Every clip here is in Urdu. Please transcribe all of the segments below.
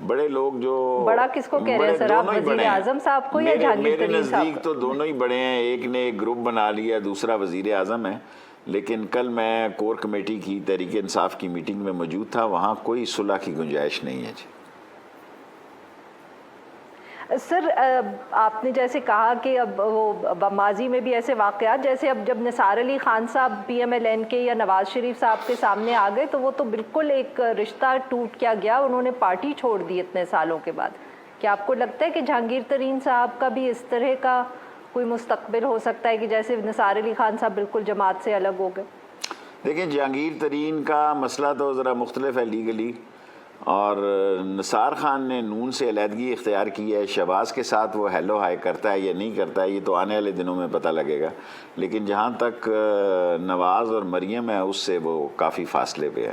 بڑے لوگ جو بڑا کس کو کہہ رہے ہیں سر آپ؟ وزیر اعظم صاحب کو یا جہانگیر میرے ترین صاحب نزدیک تو دونوں ہی بڑے ہیں. ایک نے ایک گروپ بنا لیا, دوسرا وزیر اعظم ہے. لیکن کل میں کور کمیٹی کی تحریک انصاف کی میٹنگ میں موجود تھا, وہاں کوئی صلح کی گنجائش نہیں ہے جی. سر آپ نے جیسے کہا کہ اب وہ ماضی میں بھی ایسے واقعات, جیسے اب جب نثار علی خان صاحب پی ایم ایل این کے یا نواز شریف صاحب کے سامنے آ گئے تو وہ تو بالکل ایک رشتہ ٹوٹ کیا گیا, انہوں نے پارٹی چھوڑ دی اتنے سالوں کے بعد. کیا آپ کو لگتا ہے کہ جہانگیر ترین صاحب کا بھی اس طرح کا کوئی مستقبل ہو سکتا ہے کہ جیسے نثار علی خان صاحب بالکل جماعت سے الگ ہو گئے؟ دیکھیں جہانگیر ترین کا مسئلہ تو ذرا مختلف ہے لیگلی, اور نثار خان نے نون سے علیحدگی اختیار کی ہے. شہباز کے ساتھ وہ ہیلو ہائی کرتا ہے یا نہیں کرتا ہے یہ تو آنے والے دنوں میں پتہ لگے گا. لیکن جہاں تک نواز اور مریم ہے اس سے وہ کافی فاصلے پہ ہے.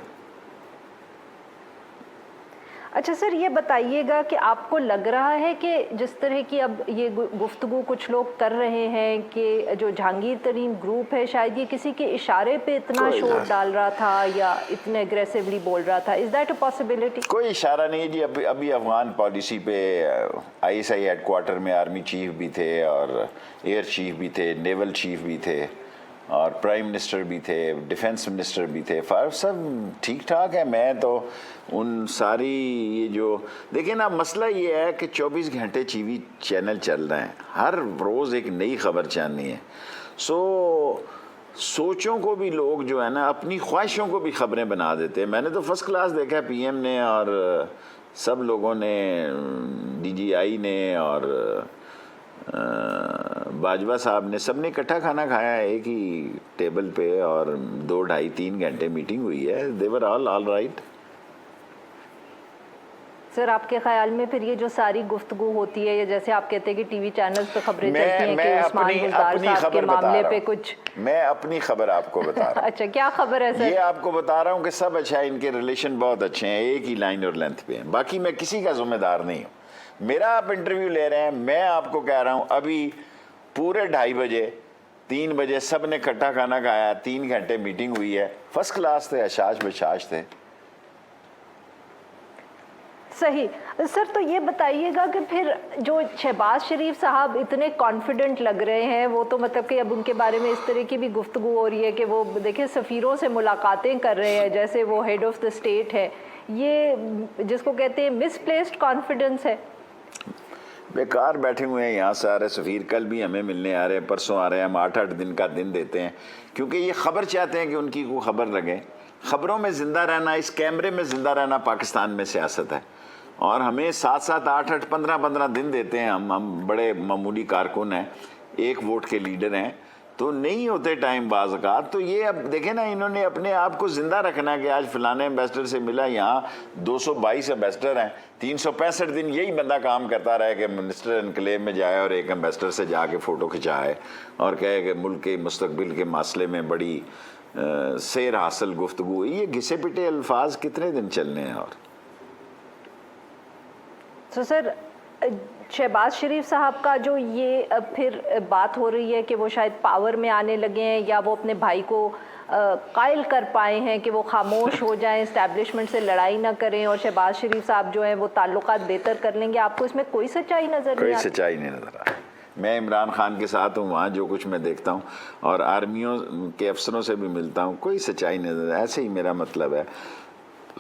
اچھا سر یہ بتائیے گا کہ آپ کو لگ رہا ہے کہ جس طرح کی اب یہ گفتگو کچھ لوگ کر رہے ہیں کہ جو جہانگیر ترین گروپ ہے شاید یہ کسی کے اشارے پہ اتنا شور ڈال رہا تھا یا اتنے اگریسولی بول رہا تھا, از دیٹ اے پاسبلٹی؟ کوئی اشارہ نہیں ہے جی. ابھی افغان پالیسی پہ I S I had quarter میں آرمی چیف بھی تھے اور ایئر چیف بھی تھے, نیول چیف بھی تھے اور پرائم منسٹر بھی تھے, ڈیفنس منسٹر بھی تھے, سب ٹھیک ٹھاک ہے. میں تو ان ساری یہ جو دیکھیں نا مسئلہ یہ ہے کہ 24 گھنٹے ٹی وی چینل چل رہے ہیں, ہر روز ایک نئی خبر چاننی ہے. سوچوں کو بھی لوگ جو ہے نا اپنی خواہشوں کو بھی خبریں بنا دیتے ہیں. میں نے تو فرسٹ کلاس دیکھا ہے, پی ایم نے اور سب لوگوں نے, ڈی جی آئی نے اور باجوہ صاحب نے, سب نے اکٹھا کھانا کھایا ہے ایک ہی ٹیبل پہ اور 2 ڈھائی 3 گھنٹے میٹنگ ہوئی ہے. they were all right. سر آپ کے خیال میں پھر یہ جو ساری گفتگو ہوتی ہے یا جیسے آپ کہتے ہیں کہ ٹی وی چینلز پہ خبریں چلتی ہیں کہ عثمان گلزار صاحب کے معاملے پہ کچھ, میں اپنی خبر آپ کو بتا رہا ہوں. اچھا کیا خبر ہے سر؟ یہ آپ کو بتا رہا ہوں کہ سب اچھا ہے, ان کے ریلیشن بہت اچھے ہیں, ایک ہی لائن اور لینتھ پہ ہیں. باقی میں کسی کا ذمہ دار نہیں ہوں. میرا آپ انٹرویو لے رہے ہیں, میں آپ کو کہہ رہا ہوں ابھی پورے 2:30 بجے 3 بجے سب نے اکٹھا کھانا کھایا, 3 گھنٹے میٹنگ ہوئی ہے, فرسٹ کلاس تھے, اشاش بشاش تھے. صحیح. سر تو یہ بتائیے گا کہ پھر جو شہباز شریف صاحب اتنے کانفیڈنٹ لگ رہے ہیں, وہ تو مطلب کہ اب ان کے بارے میں اس طرح کی بھی گفتگو ہو رہی ہے کہ وہ دیکھیں سفیروں سے ملاقاتیں کر رہے ہیں جیسے وہ ہیڈ آف دا اسٹیٹ ہے, یہ جس کو کہتے ہیں مس پلیسڈ کانفیڈنس ہے. بیکار بیٹھے ہوئے ہیں یہاں سارے سفیر, کل بھی ہمیں ملنے آ رہے ہیں, پرسوں آ رہے ہیں. ہم 8 دن کا دن دیتے ہیں کیونکہ یہ خبر چاہتے ہیں کہ ان کی کوئی خبر لگے. خبروں میں زندہ رہنا, اس کیمرے میں زندہ رہنا پاکستان میں سیاست ہے, اور ہمیں 7 8 15 دن دیتے ہیں. ہم بڑے معمولی کارکن ہیں, 1 ووٹ کے لیڈر ہیں, تو نہیں ہوتے ٹائم بعض اوقات. تو یہ اب دیکھیں نا, انہوں نے اپنے آپ کو زندہ رکھنا کہ آج فلانے امبیسڈر سے ملا. یہاں 222 امبیسڈر ہیں, 365 دن یہی بندہ کام کرتا رہے کہ منسٹر انکلیو میں جائے اور ایک امبیسڈر سے جا کے فوٹو کھنچائے اور کہے کہ ملک کے مستقبل کے مسئلے میں بڑی سیر حاصل گفتگو. یہ گھسے پٹے الفاظ کتنے دن چلنے ہیں؟ اور تو سر شہباز شریف صاحب کا جو یہ پھر بات ہو رہی ہے کہ وہ شاید پاور میں آنے لگے ہیں یا وہ اپنے بھائی کو قائل کر پائے ہیں کہ وہ خاموش ہو جائیں, اسٹیبلشمنٹ سے لڑائی نہ کریں, اور شہباز شریف صاحب جو ہیں وہ تعلقات بہتر کر لیں گے, آپ کو اس میں کوئی سچائی نظر نہیں آتی؟ کوئی سچائی نہیں نظر آ رہی. میں عمران خان کے ساتھ ہوں, وہاں جو کچھ میں دیکھتا ہوں اور آرمیوں کے افسروں سے بھی ملتا ہوں, کوئی سچائی نظر. ایسے ہی میرا مطلب ہے,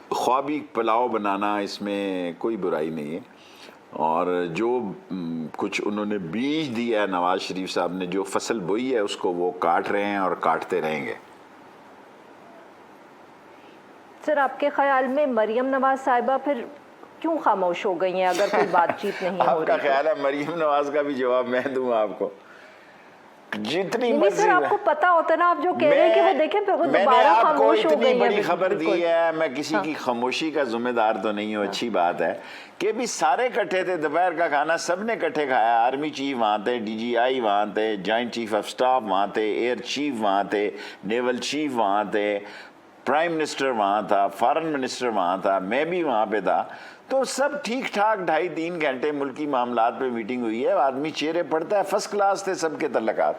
خوابی پلاؤ بنانا, اس میں کوئی برائی نہیں ہے. اور جو کچھ انہوں نے بیج دیا ہے نواز شریف صاحب نے, جو فصل بوئی ہے اس کو وہ کاٹ رہے ہیں اور کاٹتے رہیں گے. سر آپ کے خیال میں مریم نواز صاحبہ پھر کیوں خاموش ہو گئی ہیں اگر کوئی بات چیت نہیں ہو رہی؟ آپ کا خیال ہے مریم نواز کا بھی جواب میں دوں آپ کو؟ جتنی مرضی. سر آپ کو پتا ہوتا نا, آپ جو کہہ رہے ہیں کہ وہ دیکھیں پھر وہ دوبارہ خاموش ہو گئی ہیں. اتنی بڑی خبر دی ہے, میں کسی کی خاموشی کا ذمہ دار تو نہیں ہوں. اچھی بات ہے کہ بھی سارے کٹھے تھے, دوپہر کا کھانا سب نے کٹھے کھایا. آرمی چیف وہاں تھے, ڈی جی آئی وہاں تھے, جوائنٹ چیف آف سٹاف وہاں تھے, ایئر چیف وہاں تھے, نیول چیف وہاں تھے, پرائم منسٹر وہاں تھا, فارن منسٹر وہاں تھا, میں بھی وہاں پہ تھا. تو سب ٹھیک ٹھاک 2.5-3 گھنٹے ملکی معاملات پہ میٹنگ ہوئی ہے. آدمی چہرے پڑھتا ہے, فرسٹ کلاس تھے سب کے تعلقات.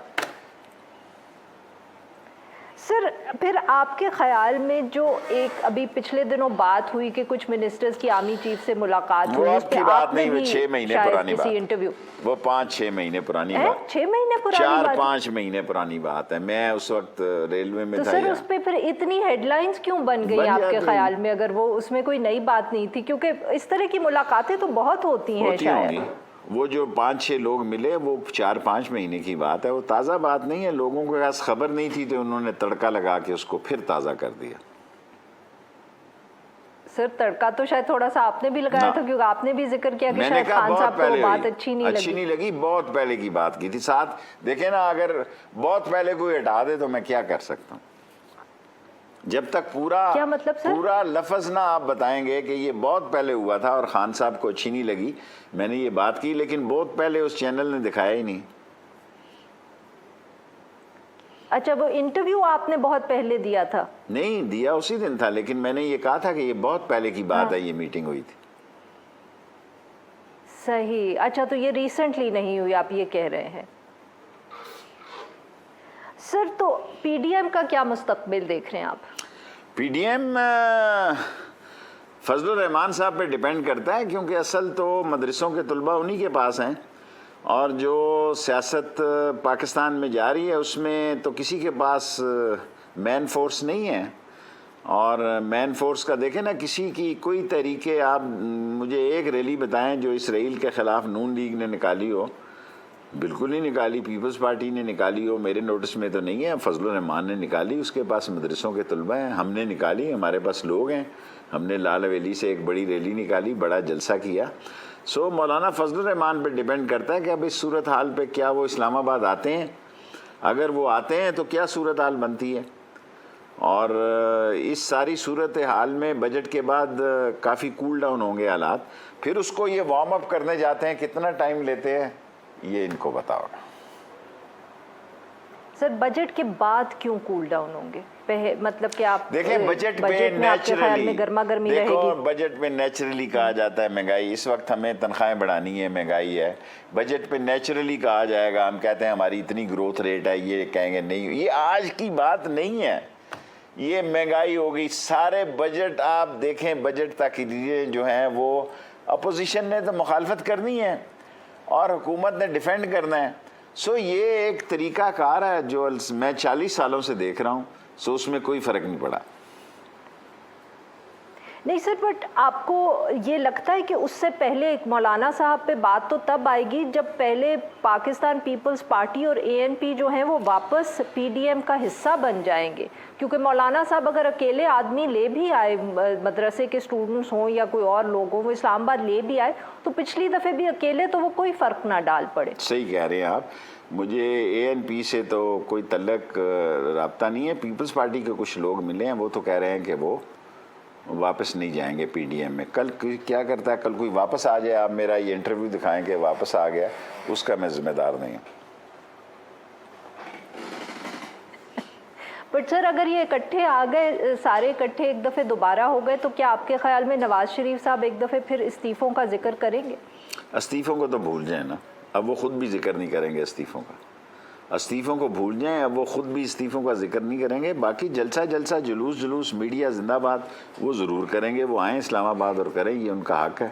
سر پھر آپ کے خیال میں جو ایک ابھی پچھلے دنوں بات ہوئی کہ کچھ منسٹرز کی آرمی چیف سے ملاقات ہوئی، وہ اس اب پہ کی بات آپ نے نہیں، وہ بھی 6 مہینے شاید پرانی کسی بات، انٹرویو، وہ 5-6 مہینے پرانی بات، 6 مہینے پرانی بات، 4-5 مہینے پرانی بات ہے. میں اس وقت ریلوے میں تو تھا. سر اس پہ پھر اتنی ہیڈ لائنز کیوں بن گئی آپ کے خیال میں، اگر وہ اس میں کوئی نئی بات نہیں تھی؟ کیونکہ اس طرح کی ملاقاتیں تو بہت ہوتی ہیں ہوتی ہوں گی. وہ جو 5-6 لوگ ملے وہ 4-5 مہینے کی بات ہے، وہ تازہ بات نہیں ہے. لوگوں کو ایسا خبر نہیں تھی تو انہوں نے تڑکا لگا کے اس کو پھر تازہ کر دیا. سر تڑکا تو شاید تھوڑا سا آپ نے بھی لگایا تھا، کیونکہ آپ نے بھی ذکر کیا کہ شاید خان صاحب کو بات اچھی نہیں لگی. بہت پہلے کی بات کی تھی. ساتھ دیکھیں نا، اگر بہت پہلے کوئی ہٹا دے تو میں کیا کر سکتا ہوں؟ جب تک کیا مطلب سر؟ پورا لفظ نہ آپ بتائیں گے کہ یہ بہت پہلے ہوا تھا اور خان صاحب کو اچھی نہیں لگی، میں نے یہ بات کی، لیکن بہت پہلے اس چینل نے دکھایا ہی نہیں. اچھا، وہ انٹرویو آپ نے بہت پہلے دیا تھا؟ نہیں دیا، اسی دن تھا، لیکن میں نے یہ کہا تھا کہ یہ بہت پہلے کی بات ہے، یہ میٹنگ ہوئی تھی. صحیح. اچھا، تو یہ ریسنٹلی نہیں ہوئی، آپ یہ کہہ رہے ہیں. سر تو پی ڈی ایم کا کیا مستقبل دیکھ رہے ہیں آپ؟ پی ڈی ایم فضل الرحمان صاحب پہ ڈیپینڈ کرتا ہے، کیونکہ اصل تو مدرسوں کے طلباء انہی کے پاس ہیں، اور جو سیاست پاکستان میں جاری ہے اس میں تو کسی کے پاس مین فورس نہیں ہے. اور مین فورس کا دیکھیں نا، کسی کی کوئی تحریکیں، آپ مجھے ایک ریلی بتائیں جو اسرائیل کے خلاف نون لیگ نے نکالی ہو. بالکل نہیں نکالی. پیپلز پارٹی نے نکالی ہو، میرے نوٹس میں تو نہیں ہے. فضل الرحمان نے نکالی، اس کے پاس مدرسوں کے طلباء ہیں. ہم نے نکالی، ہمارے پاس لوگ ہیں. ہم نے لال حویلی سے ایک بڑی ریلی نکالی، بڑا جلسہ کیا. سو مولانا فضل الرحمان پہ ڈیپینڈ کرتا ہے کہ اب اس صورتحال پہ کیا وہ اسلام آباد آتے ہیں. اگر وہ آتے ہیں تو کیا صورتحال بنتی ہے. اور اس ساری صورتحال میں بجٹ کے بعد کافی کول ڈاؤن ہوں گے حالات. پھر اس کو یہ وارم اپ کرنے جاتے ہیں، کتنا ٹائم لیتے ہیں یہ ان کو بتاؤ. سر بجٹ کے بعد کیوں کول ڈاؤن ہوں گے؟ مطلب کہ آپ دیکھیں، بجٹ پہ میں آپ کے خیال میں گرما گرمی رہے گی؟ بجٹ پہ نیچرلی کہا جاتا ہے مہنگائی، اس وقت ہمیں تنخواہیں بڑھانی ہے، مہنگائی ہے. بجٹ پہ نیچرلی کہا جائے گا، ہم کہتے ہیں ہماری اتنی گروتھ ریٹ ہے، یہ کہیں گے نہیں. یہ آج کی بات نہیں ہے، یہ مہنگائی ہوگی. سارے بجٹ آپ دیکھیں، بجٹ تحریریں جو ہیں وہ اپوزیشن نے تو مخالفت کرنی ہے اور حکومت نے ڈیفینڈ کرنا ہے. سو یہ ایک طریقہ کار ہے جو میں 40 سالوں سے دیکھ رہا ہوں. سو اس میں کوئی فرق نہیں پڑا. نہیں سر، بٹ آپ کو یہ لگتا ہے کہ اس سے پہلے ایک مولانا صاحب پہ بات تو تب آئے گی جب پہلے پاکستان پیپلز پارٹی اور اے این پی جو ہیں وہ واپس پی ڈی ایم کا حصہ بن جائیں گے؟ کیونکہ مولانا صاحب اگر اکیلے آدمی لے بھی آئے، مدرسے کے اسٹوڈنٹس ہوں یا کوئی اور لوگ ہوں، وہ اسلام آباد لے بھی آئے تو پچھلی دفعہ بھی اکیلے تو وہ کوئی فرق نہ ڈال پڑے. صحیح کہہ رہے ہیں آپ. مجھے اے این پی سے تو کوئی تعلق رابطہ نہیں ہے. پیپلز پارٹی کے کچھ لوگ ملے ہیں، وہ تو کہہ رہے ہیں کہ وہ واپس نہیں جائیں گے پی ڈی ایم میں. کل کیا کرتا ہے، کل کوئی واپس آ جائے، آپ میرا یہ انٹرویو دکھائیں کہ واپس آ گیا، اس کا میں ذمہ دار نہیں ہوں. بٹ سر اگر یہ اکٹھے آ گئے، سارے اکٹھے ایک دفعہ دوبارہ ہو گئے، تو کیا آپ کے خیال میں نواز شریف صاحب ایک دفعہ پھر استعفوں کا ذکر کریں گے؟ استعفوں کو تو بھول جائیں نا، اب وہ خود بھی ذکر نہیں کریں گے استعفوں کا. استعفوں کو بھول جائیں، اب وہ خود بھی استعفوں کا ذکر نہیں کریں گے. باقی جلسہ جلوس میڈیا زندہ باد وہ ضرور کریں گے. وہ آئیں اسلام آباد اور کریں، یہ ان کا حق ہے.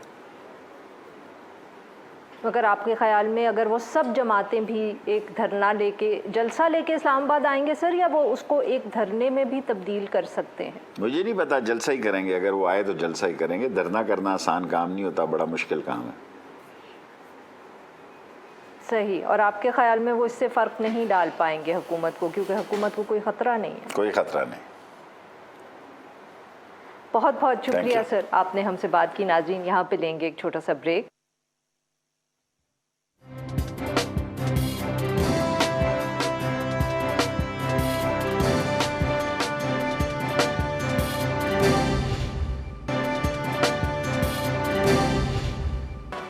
مگر آپ کے خیال میں اگر وہ سب جماعتیں بھی ایک دھرنا لے کے، جلسہ لے کے اسلام آباد آئیں گے سر، یا وہ اس کو ایک دھرنے میں بھی تبدیل کر سکتے ہیں؟ مجھے نہیں پتا، جلسہ ہی کریں گے. اگر وہ آئے تو جلسہ ہی کریں گے. دھرنا کرنا آسان کام نہیں ہوتا، بڑا مشکل کام ہے. صحیح. اور آپ کے خیال میں وہ اس سے فرق نہیں ڈال پائیں گے حکومت کو، کیونکہ حکومت کو کوئی خطرہ نہیں ہے؟ کوئی خطرہ نہیں. بہت بہت شکریہ سر، آپ نے ہم سے بات کی. ناظرین یہاں پہ لیں گے ایک چھوٹا سا بریک.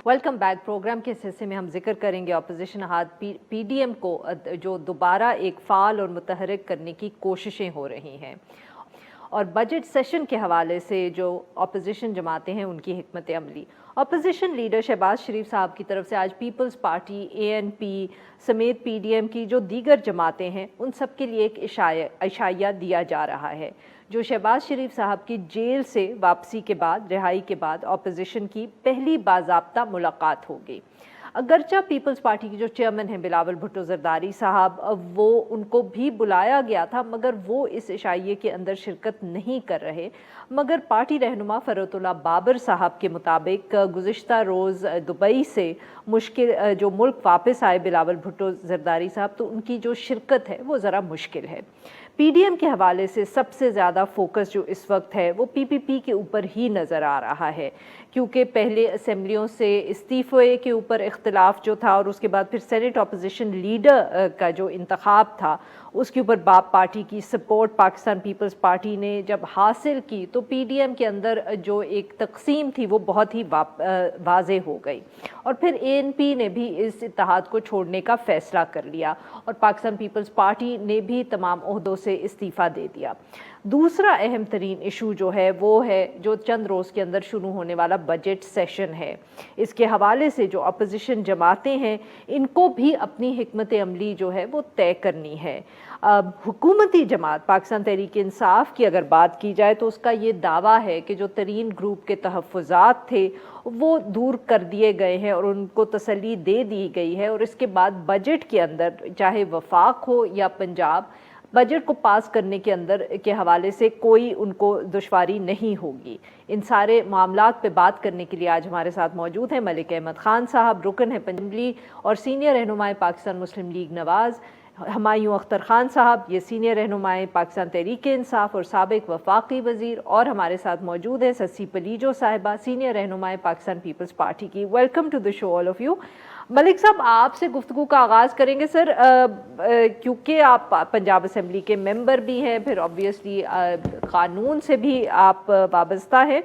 Welcome back. پروگرام کے اس حصے میں ہم ذکر کریں گے اپوزیشن احاد پی ڈی ایم کو جو دوبارہ ایک فعال اور متحرک کرنے کی کوششیں ہو رہی ہیں. اور بجٹ سیشن کے حوالے سے جو اپوزیشن جماعتیں ہیں ان کی حکمت عملی. اپوزیشن لیڈر شہباز شریف صاحب کی طرف سے آج پیپلز پارٹی، ANP سمیت PDM کی جو دیگر جماعتیں ہیں ان سب کے لیے ایک عشائیہ دیا جا رہا ہے جو شہباز شریف صاحب کی جیل سے واپسی کے بعد، رہائی کے بعد اپوزیشن کی پہلی باضابطہ ملاقات ہوگی. اگرچہ پیپلز پارٹی کے جو چیئرمین ہیں بلاول بھٹو زرداری صاحب، وہ ان کو بھی بلایا گیا تھا مگر وہ اس عشائیے کے اندر شرکت نہیں کر رہے. مگر پارٹی رہنما فرحت اللہ بابر صاحب کے مطابق گزشتہ روز دبئی سے جو ملک واپس آئے بلاول بھٹو زرداری صاحب، تو ان کی جو شرکت ہے وہ ذرا مشکل ہے. PDM کے حوالے سے سب سے زیادہ فوکس جو اس وقت ہے وہ PPP کے اوپر ہی نظر آ رہا ہے، کیونکہ پہلے اسمبلیوں سے استعفے کے اوپر اختلاف جو تھا اور اس کے بعد پھر سینٹ اپوزیشن لیڈر کا جو انتخاب تھا اس کے اوپر باپ پارٹی کی سپورٹ پاکستان پیپلز پارٹی نے جب حاصل کی تو PDM کے اندر جو ایک تقسیم تھی وہ بہت ہی واضح ہو گئی، اور پھر ANP نے بھی اس اتحاد کو چھوڑنے کا فیصلہ کر لیا اور پاکستان پیپلز پارٹی نے بھی تمام عہدوں سے استعفیٰ دے دیا. دوسرا اہم ترین ایشو جو ہے وہ ہے جو چند روز کے اندر شروع ہونے والا بجٹ سیشن ہے. اس کے حوالے سے جو اپوزیشن جماعتیں ہیں ان کو بھی اپنی حکمت عملی جو ہے وہ طے کرنی ہے. حکومتی جماعت پاکستان تحریک انصاف کی اگر بات کی جائے تو اس کا یہ دعویٰ ہے کہ جو ترین گروپ کے تحفظات تھے وہ دور کر دیے گئے ہیں اور ان کو تسلی دے دی گئی ہے، اور اس کے بعد بجٹ کے اندر چاہے وفاق ہو یا پنجاب، بجٹ کو پاس کرنے کے اندر کے حوالے سے کوئی ان کو دشواری نہیں ہوگی. ان سارے معاملات پہ بات کرنے کے لیے آج ہمارے ساتھ موجود ہیں ملک احمد خان صاحب، رکن ہیں اسمبلی اور سینئر رہنمائے پاکستان مسلم لیگ نواز، ہمایوں اختر خان صاحب، یہ سینئر رہنمائے پاکستان تحریک انصاف اور سابق وفاقی وزیر، اور ہمارے ساتھ موجود ہے سسی پلیجو صاحبہ، سینئر رہنمائے پاکستان پیپلز پارٹی کی. Welcome to the show all of you. Malik صاحب، آپ سے گفتگو کا آغاز کریں گے سر، کیونکہ آپ پنجاب اسمبلی کے ممبر بھی ہیں، پھر آبویسلی قانون سے بھی آپ وابستہ ہیں.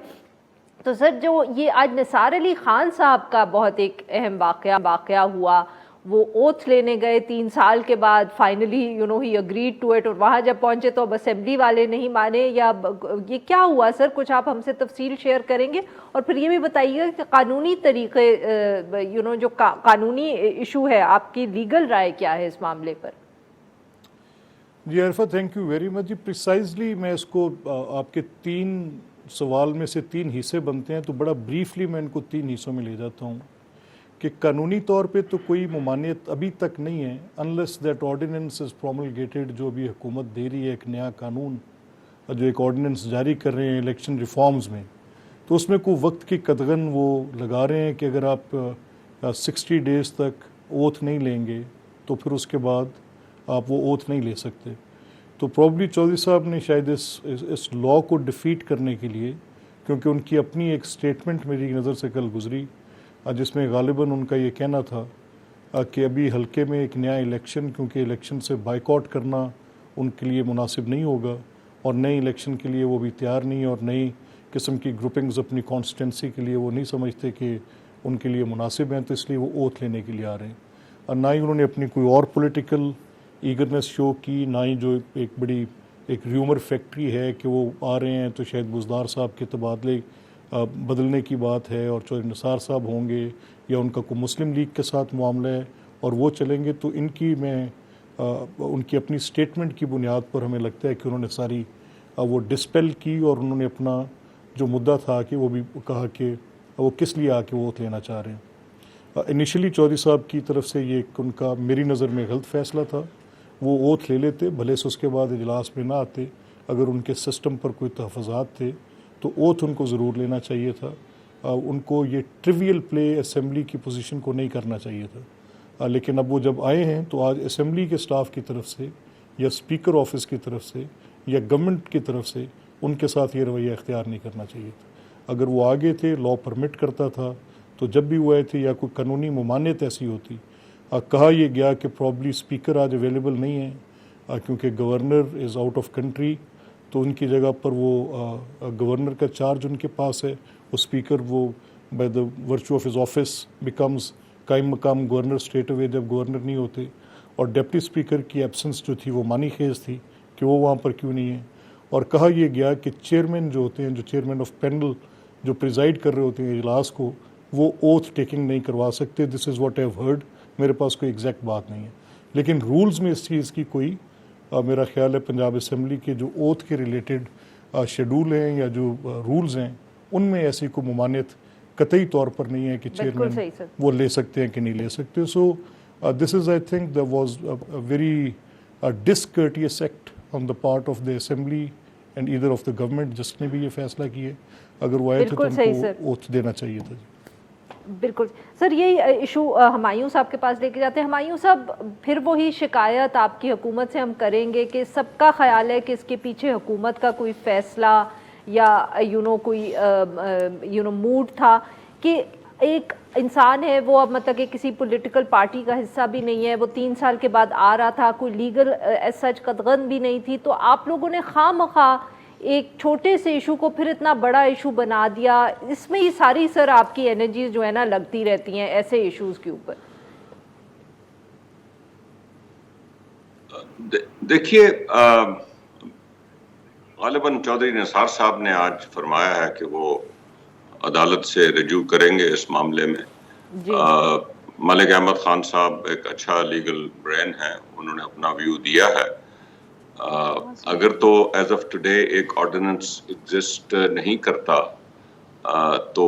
تو سر، جو یہ آج نثار علی خان صاحب کا بہت ایک اہم واقعہ ہوا، وہ اوتھ لینے گئے 3 سال کے بعد، finally he agreed to it, اور وہاں جب پہنچے تو اب اسمبلی والے نہیں مانے، یا یہ کیا ہوا سر؟ کچھ آپ ہم سے تفصیل شیئر کریں گے، اور پھر یہ بھی بتائیے گا کہ قانونی طریقے جو قانونی ایشو ہے، آپ کی لیگل رائے کیا ہے اس معاملے پر؟ جی Arfa, thank you very much. جی پریسائزلی میں اس کو آپ کے 3 سوال میں سے 3 حصے بنتے ہیں، تو بڑا بریفلی میں ان کو 3 حصوں میں لے جاتا ہوں. کہ قانونی طور پہ تو کوئی ممانعت ابھی تک نہیں ہے انلیس دیٹ آرڈیننس از پروملگیٹڈ. جو بھی حکومت دے رہی ہے ایک نیا قانون، جو ایک آرڈیننس جاری کر رہے ہیں الیکشن ریفارمز میں، تو اس میں کوئی وقت کی قدغن وہ لگا رہے ہیں کہ اگر آپ 60 ڈیز تک اوتھ نہیں لیں گے تو پھر اس کے بعد آپ وہ اوتھ نہیں لے سکتے. تو پروبلی چودھری صاحب نے شاید اس لاء کو ڈیفیٹ کرنے کے لیے، کیونکہ ان کی اپنی ایک سٹیٹمنٹ میری نظر سے کل گزری جس میں غالباً ان کا یہ کہنا تھا کہ ابھی حلقے میں ایک نیا الیکشن، کیونکہ الیکشن سے بائیکاٹ کرنا ان کے لیے مناسب نہیں ہوگا، اور نئے الیکشن کے لیے وہ بھی تیار نہیں، اور نئی قسم کی گروپنگز اپنی کانسٹیٹنسی کے لیے وہ نہیں سمجھتے کہ ان کے لیے مناسب ہیں، تو اس لیے وہ اوتھ لینے کے لیے آ رہے ہیں. اور نہ ہی انہوں نے اپنی کوئی اور پولیٹیکل ایگرنس شو کی، نہ ہی جو ایک بڑی ایک ریومر فیکٹری ہے کہ وہ آ رہے ہیں تو شاید بزدار صاحب کے تبادلے بدلنے کی بات ہے اور چودھری نثار صاحب ہوں گے، یا ان کا کوئی مسلم لیگ کے ساتھ معاملہ ہے اور وہ چلیں گے. تو ان کی اپنی سٹیٹمنٹ کی بنیاد پر ہمیں لگتا ہے کہ انہوں نے ساری وہ ڈسپیل کی، اور انہوں نے اپنا جو مدعا تھا کہ وہ بھی کہا کہ وہ کس لیے آ کے وہ اوتھ لینا چاہ رہے ہیں. انیشلی چودھری صاحب کی طرف سے یہ ان کا میری نظر میں غلط فیصلہ تھا. وہ اوتھ لے لیتے، بھلے سے اس کے بعد اجلاس میں نہ آتے. اگر ان کے سسٹم پر کوئی تحفظات تھے تو اوتھ ان کو ضرور لینا چاہیے تھا. ان کو یہ ٹریویل پلے اسمبلی کی پوزیشن کو نہیں کرنا چاہیے تھا. لیکن اب وہ جب آئے ہیں تو آج اسمبلی کے سٹاف کی طرف سے یا اسپیکر آفس کی طرف سے یا گورنمنٹ کی طرف سے ان کے ساتھ یہ رویہ اختیار نہیں کرنا چاہیے تھا. اگر وہ آگے تھے، لاء پرمٹ کرتا تھا، تو جب بھی وہ آئے تھے یا کوئی قانونی ممانعت ایسی ہوتی، کہا یہ گیا کہ پرابلی اسپیکر آج اویلیبل نہیں ہے کیونکہ governor is out of country, تو ان کی جگہ پر وہ گورنر کا چارج ان کے پاس ہے. وہ اسپیکر وہ by the virtue of his office becomes قائم مقام گورنر اسٹریٹ اوے جب گورنر نہیں ہوتے. اور ڈپٹی اسپیکر کی ایبسنس جو تھی وہ معنی خیز تھی کہ وہ وہاں پر کیوں نہیں ہے. اور کہا یہ گیا کہ چیئرمین جو ہوتے ہیں, جو چیئرمین آف پینل جو پریزائڈ کر رہے ہوتے ہیں اجلاس کو, وہ اوتھ ٹیکنگ نہیں کروا سکتے. This is what I have heard, میرے پاس کوئی ایگزیکٹ بات نہیں ہے, لیکن رولز میں اس چیز کی کوئی میرا خیال ہے پنجاب اسمبلی کے جو اوتھ کے ریلیٹڈ شیڈول ہیں یا جو رولز ہیں ان میں ایسی کوئی ممانعت قطعی طور پر نہیں ہے کہ چیئرمین وہ لے سکتے ہیں کہ نہیں لے سکتے. So this is I think there was a very discourteous act on the part of the assembly and either of the government جس نے بھی یہ فیصلہ کیے, اگر وہ آئے تھے تو ان کو اوتھ دینا چاہیے تھا. بالکل سر, یہی ایشو ہمایوں صاحب کے پاس لے کے جاتے ہیں. ہمایوں صاحب, پھر وہی شکایت آپ کی حکومت سے ہم کریں گے کہ سب کا خیال ہے کہ اس کے پیچھے حکومت کا کوئی فیصلہ یا کوئی موڈ تھا کہ ایک انسان ہے وہ اب مطلب کہ کسی پولیٹیکل پارٹی کا حصہ بھی نہیں ہے, وہ 3 سال کے بعد آ رہا تھا, کوئی لیگل ایز سچ قدغن بھی نہیں تھی, تو آپ لوگوں نے خواہ مخواہ ایک چھوٹے سے ایشو کو پھر اتنا بڑا ایشو بنا دیا. اس میں ہی ساری سر آپ کی انرجیز جو ہے نا لگتی رہتی ہیں ایسے ایشوز کے اوپر. دیکھیے, غالباً چودھری نثار صاحب نے آج فرمایا ہے کہ وہ عدالت سے رجوع کریں گے اس معاملے میں. ملک احمد خان صاحب ایک اچھا لیگل برین ہے, انہوں نے اپنا ویو دیا ہے. اگر تو ایز آف ٹوڈے ایک آرڈیننس ایگزسٹ نہیں کرتا تو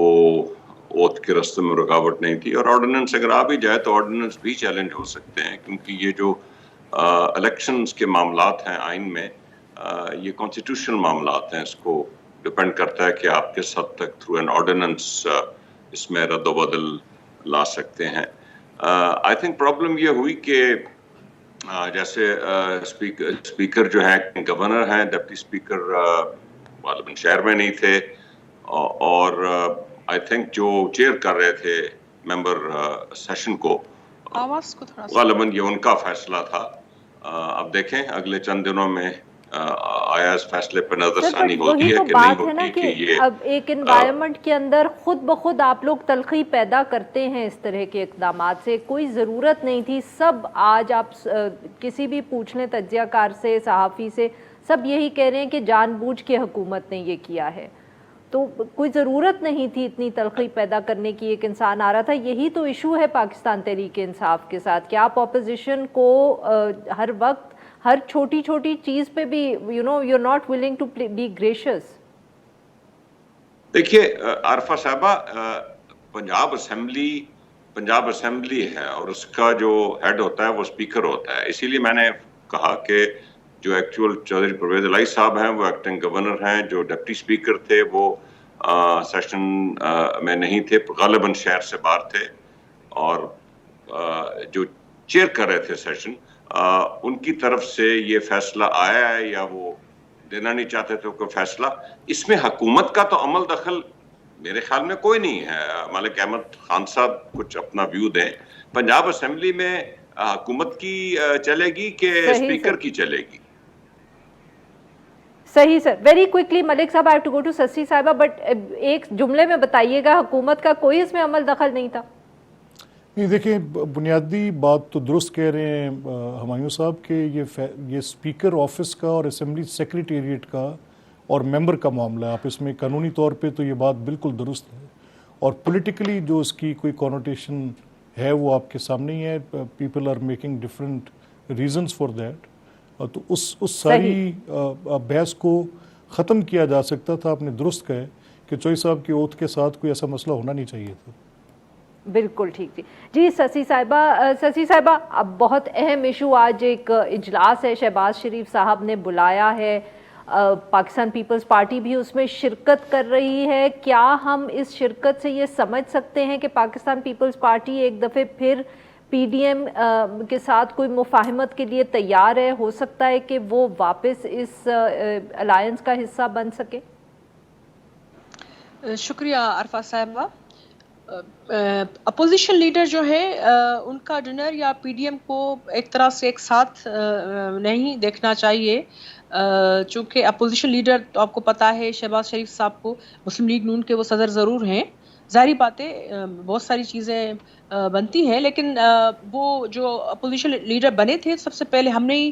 اوتھ کے راستے میں رکاوٹ نہیں تھی, اور آرڈیننس اگر آ بھی جائے تو آرڈیننس بھی چیلنج ہو سکتے ہیں, کیونکہ یہ جو الیکشنز کے معاملات ہیں آئین میں, یہ کانسٹیٹیوشنل معاملات ہیں, اس کو ڈپینڈ کرتا ہے کہ آپ کس حد تک تھرو این آرڈیننس اس میں رد و بدل لا سکتے ہیں. آئی تھنک پرابلم یہ ہوئی کہ جیسے اسپیکر جو ہیں گورنر ہیں, ڈپٹی اسپیکر غالباً شہر میں نہیں تھے, اور آئی تھنک جو چیئر کر رہے تھے ممبر سیشن کو, غالباً یہ ان کا فیصلہ تھا. اب دیکھیں اگلے چند دنوں میں آیا اس فیصلے پر نظر ثانی ہوتی ہے کہ نہیں ہوتی, کہ یہ اب ایک انوائرمنٹ کے اندر خود بخود آپ لوگ تلخی پیدا کرتے ہیں اس طرح کے اقدامات سے. کوئی ضرورت نہیں تھی. سب آج آپ کسی بھی پوچھ لیں تجزیہ کار سے, صحافی سے, سب یہی کہہ رہے ہیں کہ جان بوجھ کے حکومت نے یہ کیا ہے. تو کوئی ضرورت نہیں تھی اتنی تلخی پیدا کرنے کی. ایک انسان آ رہا تھا. یہی تو ایشو ہے پاکستان تحریک انصاف کے ساتھ کہ آپ اپوزیشن کو ہر وقت ہر چھوٹی چھوٹی چیز پہ بھی you're not willing to be gracious. دیکھیے عارفہ صاحبہ, پنجاب اسمبلی ہے اور اس کا جو ہیڈ ہوتا ہے وہ اسپیکر ہوتا ہے. اسی لیے میں نے کہا کہ جو ایکچوئل چودھری پرویز الہی صاحب ہیں وہ ایکٹنگ گورنر ہیں, جو ڈپٹی اسپیکر تھے وہ سیشن میں نہیں تھے, غالباً شہر سے باہر تھے, اور جو چیئر کر رہے تھے سیشن, ان کی طرف سے یہ فیصلہ آیا ہے یا وہ دینا نہیں چاہتے تھے کوئی فیصلہ. اس میں حکومت کا تو عمل دخل میرے خیال میں کوئی نہیں ہے. ملک احمد خان صاحب کچھ اپنا ویو دیں. پنجاب اسمبلی میں حکومت کی چلے گی کہ اسپیکر کی چلے گی؟ صحیح سر. ویری کوئکلی ملک صاحب, I have to go to Sassi صاحبہ, بٹ ایک جملے میں بتائیے گا حکومت کا کوئی اس میں عمل دخل نہیں تھا؟ نہیں, دیکھیں بنیادی بات تو درست کہہ رہے ہیں ہمایوں صاحب کہ یہ اسپیکر آفس کا اور اسمبلی سیکریٹریٹ کا اور ممبر کا معاملہ ہے. آپ اس میں قانونی طور پہ تو یہ بات بالکل درست ہے, اور پولیٹیکلی جو اس کی کوئی کونوٹیشن ہے وہ آپ کے سامنے ہی ہے. People are making different reasons for that. تو اس ساری بحث کو ختم کیا جا سکتا تھا. آپ نے درست کہا کہ چوئی صاحب کی اوتھ کے ساتھ کوئی ایسا مسئلہ ہونا نہیں چاہیے تھا. بالکل ٹھیک تھی. جی سسی صاحبہ, اب بہت اہم ایشو, آج ایک اجلاس ہے, شہباز شریف صاحب نے بلایا ہے, پاکستان پیپلز پارٹی بھی اس میں شرکت کر رہی ہے. کیا ہم اس شرکت سے یہ سمجھ سکتے ہیں کہ پاکستان پیپلز پارٹی ایک دفعہ پھر پی ڈی ایم کے ساتھ کوئی مفاہمت کے لیے تیار ہے؟ ہو سکتا ہے کہ وہ واپس اس الائنس کا حصہ بن سکے. شکریہ عارفہ صاحبہ. اپوزیشن لیڈر جو ہے ان کا ڈنر یا پی ڈی ایم کو ایک طرح سے ایک ساتھ نہیں دیکھنا چاہیے, چونکہ اپوزیشن لیڈر تو آپ کو پتہ ہے شہباز شریف صاحب کو مسلم لیگ نون کے وہ صدر ضرور ہیں. ظاہری باتیں بہت ساری چیزیں بنتی ہیں, لیکن وہ جو اپوزیشن لیڈر بنے تھے سب سے پہلے ہم نے ہی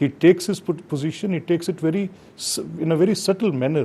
he takes his position, he takes it in a very subtle manner.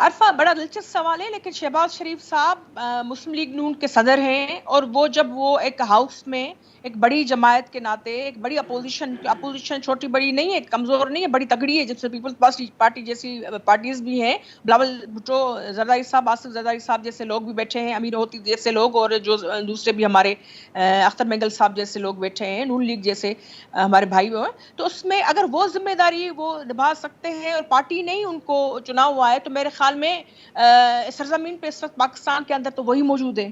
عرفہ بڑا دلچسپ سوال ہے، لیکن شہباز شریف صاحب مسلم لیگ نون کے صدر ہیں، اور وہ جب وہ ایک ہاؤس میں ایک بڑی جماعت کے ناطے ایک بڑی اپوزیشن چھوٹی بڑی نہیں ہے، کمزور نہیں ہے، بڑی تگڑی ہے، جس سے پیپلز پارٹی جیسی پارٹیز بھی ہیں، بلاول بھٹو زرداری صاحب، آصف زرداری صاحب جیسے لوگ بھی بیٹھے ہیں، امیر ہوتی جیسے لوگ، اور جو دوسرے بھی ہمارے اختر مینگل صاحب جیسے لوگ بیٹھے ہیں، نون لیگ جیسے ہمارے بھائی ہیں، تو اس میں اگر وہ ذمہ داری وہ نبھا سکتے ہیں اور پارٹی نہیں ان کو چنا ہوا ہے، تو میرے خیال میں سرزمین پہ اس وقت پاکستان کے اندر تو وہی موجود ہے،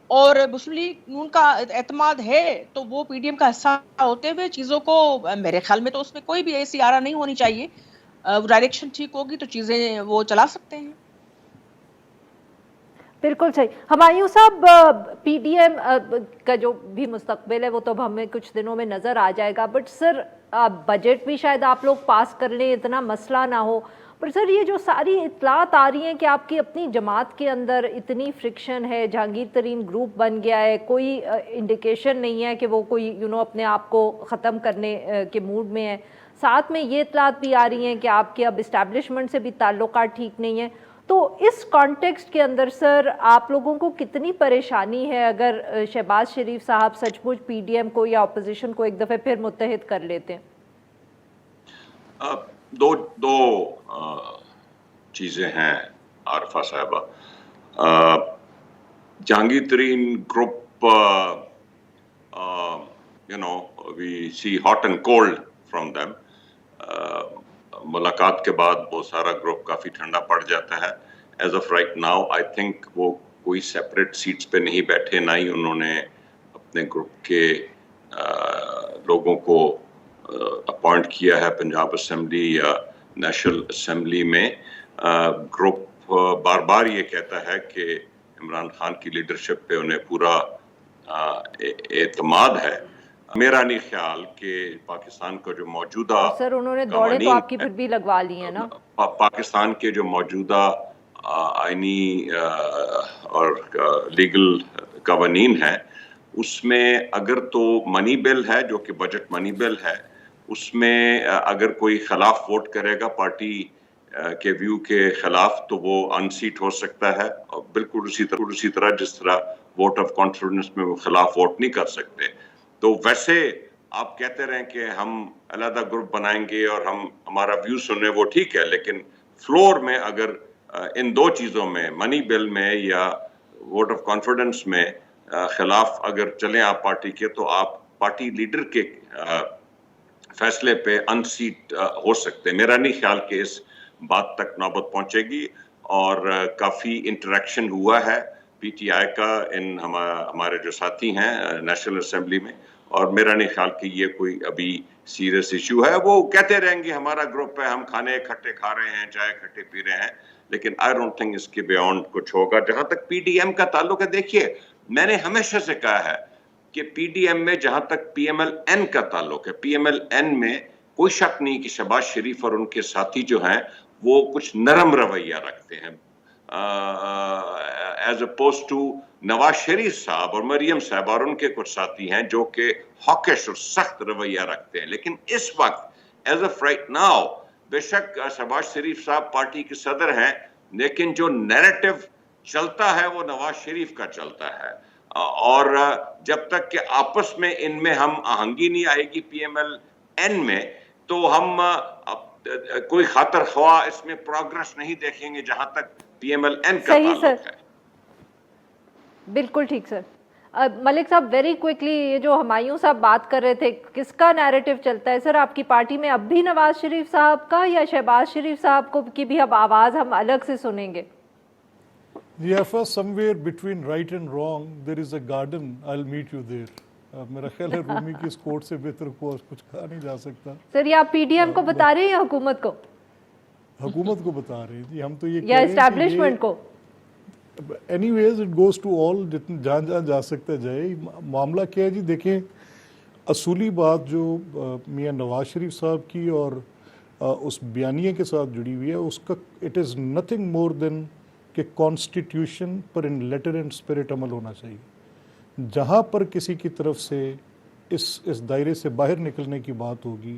اور مسلم لیگ نون کا اعتماد ہے تو وہ پی ڈی ایم کا حصہ ہوتے ہوئے چیزوں کو میرے خیال میں تو اس میں کوئی بھی ایسی آرا نہیں ہونی چاہیے، ڈائریکشن ٹھیک ہوگی تو چیزیں وہ چلا سکتے ہیں۔ بالکل صحیح۔ ہمایوں صاحب، پی ڈی ایم کا جو بھی مستقبل ہے وہ تو ہمیں کچھ دنوں میں نظر آ جائے گا، بٹ سر بجٹ بھی شاید آپ لوگ پاس کر لیں، اتنا مسئلہ نہ ہو، پر سر یہ جو ساری اطلاعات آ رہی ہیں کہ آپ کی اپنی جماعت کے اندر اتنی فرکشن ہے، جہانگیر ترین گروپ بن گیا ہے، کوئی انڈیکیشن نہیں ہے کہ وہ کوئی اپنے آپ کو ختم کرنے کے موڈ میں ہے، ساتھ میں یہ اطلاعات بھی آ رہی ہیں کہ آپ کے اب اسٹیبلشمنٹ سے بھی تعلقات ٹھیک نہیں ہیں، تو اس کانٹیکسٹ کے اندر سر آپ لوگوں کو کتنی پریشانی ہے اگر شہباز شریف صاحب سچ مچ پی ڈی ایم کو یا اپوزیشن کو ایک دفعہ پھر متحد کر لیتے ہیں؟ دو چیزیں ہیں عارفہ صاحبہ۔ Jahangir Tareen group we see hot and cold from them, ملاقات کے بعد وہ سارا گروپ کافی ٹھنڈا پڑ جاتا ہے۔ As of right now I think وہ کوئی سیپریٹ سیٹس پہ نہیں بیٹھے، نہ ہی انہوں نے اپنے گروپ کے لوگوں کو اپوائنٹ کیا ہے پنجاب اسمبلی یا نیشنل اسمبلی میں۔ گروپ بار بار یہ کہتا ہے کہ عمران خان کی لیڈرشپ پہ انہیں پورا اعتماد ہے۔ میرا نہیں خیال کہ پاکستان کا جو موجودہ سر انہوں نے دوڑے تو آپ کی پھر بھی لگوا لی ہیں نا، پاکستان کے جو موجودہ آئینی اور لیگل قوانین ہیں، اس میں اگر تو منی بل ہے جو کہ بجٹ منی بل ہے، اس میں اگر کوئی خلاف ووٹ کرے گا پارٹی کے ویو کے خلاف تو وہ ان سیٹ ہو سکتا ہے، اور بالکل اسی طرح جس طرح ووٹ آف کانفیڈنس میں وہ خلاف ووٹ نہیں کر سکتے۔ تو ویسے آپ کہتے رہیں کہ ہم علیحدہ گروپ بنائیں گے اور ہمارا ویو سنیں، وہ ٹھیک ہے، لیکن فلور میں اگر ان دو چیزوں میں منی بل میں یا ووٹ آف کانفیڈنس میں خلاف اگر چلیں آپ پارٹی کے، تو آپ پارٹی لیڈر کے فیصلے پہ ان سیٹ ہو سکتے ہیں۔ میرا نہیں خیال کہ اس بات تک نوبت پہنچے گی، اور کافی انٹریکشن ہوا ہے پی ٹی آئی کا ان ہمارے جو ساتھی ہیں نیشنل اسمبلی میں، اور میرا نہیں خیال کہ یہ کوئی ابھی سیریس ایشو ہے۔ وہ کہتے رہیں گے ہمارا گروپ ہے، ہم کھانے کھٹے کھا رہے ہیں، چائے کھٹے پی رہے ہیں، لیکن آئی ڈونٹ تھنک اس کے بیونڈ کچھ ہوگا۔ جہاں تک پی ڈی ایم کا تعلق ہے، دیکھیے میں نے ہمیشہ سے کہا ہے کہ پی ڈی ایم میں جہاں تک پی ایم ایل این کا تعلق ہے، پی ایم ایل این میں کوئی شک نہیں کہ شہباز شریف اور ان کے ساتھی جو ہیں وہ کچھ نرم رویہ رکھتے ہیں، as oppose to Nawaz Sharif صاحب اور مریم صاحب اور ان کے کچھ ساتھی ہیں جو کہ ہاکش اور سخت رویہ رکھتے ہیں۔ لیکن اس وقت ایز اف رائٹ ناؤ بے شک شہباز شریف صاحب پارٹی کے صدر ہیں، لیکن جو نیریٹو چلتا ہے وہ نواز شریف کا چلتا ہے، اور جب تک کہ آپس میں ان میں ہم آہنگی نہیں آئے گی پی ایم ایل این میں، تو ہم کوئی خاطر خواہ اس میں پروگرس نہیں دیکھیں گے جہاں تک پی ایم ایل این کا تعلق ہے۔ بالکل ٹھیک سر۔ ملک صاحب ویری کوئکلی، یہ جو ہمایوں صاحب بات کر رہے تھے، کس کا نیریٹو چلتا ہے سر آپ کی پارٹی میں اب بھی؟ نواز شریف صاحب کا یا شہباز شریف صاحب کو کی بھی اب آواز ہم الگ سے سنیں گے؟ first somewhere between right and wrong there is a garden, I'll meet you there۔ میرا خیال ہے رومی کی اس کوٹ سے بہتر کچھ کہا نہیں جا سکتا۔ سر یہ آپ پی ڈی ایم کو بتا رہے ہیں یا حکومت کو؟ حکومت کو بتا رہے ہیں جی، ہم تو یہ یا اسٹیبلشمنٹ کو؟ Anyways it goes to all, جہاں جہاں جا سکتا جائے۔ معاملہ کیا ہے جی، دیکھیں اصولی بات جو میاں نواز شریف صاحب کی اور اس بیانیے کے ساتھ جڑی ہوئی ہے، اس کا it is nothing more than کہ کانسٹیٹیوشن پر ان لیٹر اینڈ اسپرٹ عمل ہونا چاہیے۔ جہاں پر کسی کی طرف سے اس دائرے سے باہر نکلنے کی بات ہوگی،